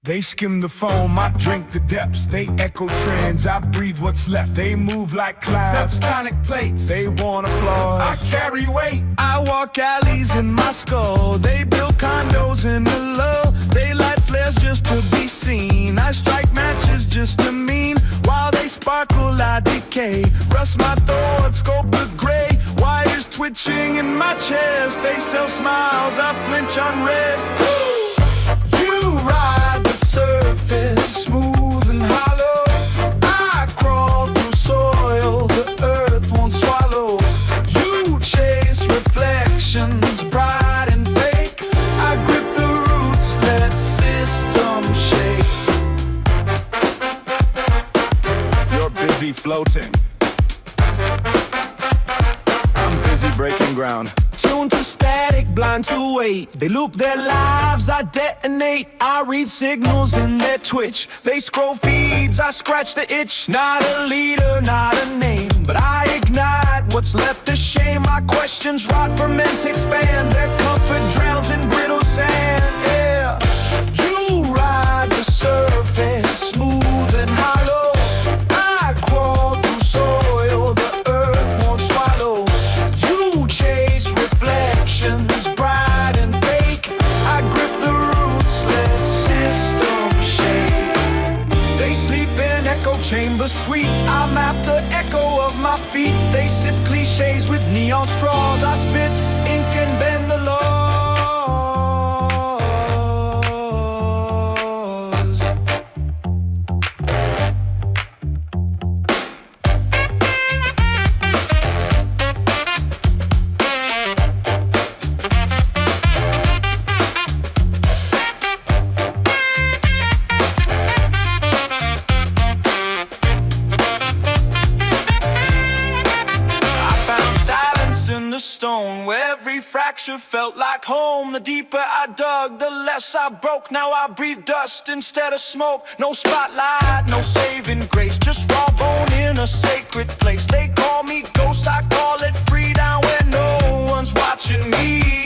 They skim the foam, I drink the depths. They echo trends, I breathe what's left. They move like clouds, Tectonic plates. they want applause. I carry weight. I walk alleys in my skull. They build condos in the low. They light flares just to be seen. I strike matches just to mean. While they sparkle, I decay. Rust my thoughts, scope the gray. Wires twitching in my chest. They sell smiles, I flinch unrest. You ride the surface, smooth and hollow. I crawl through soil the earth won't swallow. You chase reflections, bright and fake. I grip the roots, let systems shake. You're busy floating, I'm busy breaking ground. Tuned to static, blind to weight. They loop their lives, I detonate. I read signals in their twitch. They scroll feeds, I scratch the itch. Not a leader, not a name, but I ignite what's left of shame. My questions rot, ferment, expand. Their comfort drowns in brittle sand. Yeah, you ride the surface, smooth and hollow. I crawl through soil the earth won't swallow. You chase reflections, bright and fake. I grip the roots, let systems shake. They sleep in echo chambers sweet. I map the echo of my feet. They sip cliches with neon straws. I spit ink and bend the laws. In the stone, where every fracture felt like home. The deeper I dug, the less I broke. Now I breathe dust instead of smoke. No spotlight, no saving grace, just raw bone in a sacred place. They call me ghost, I call it free, down where no one's watching me.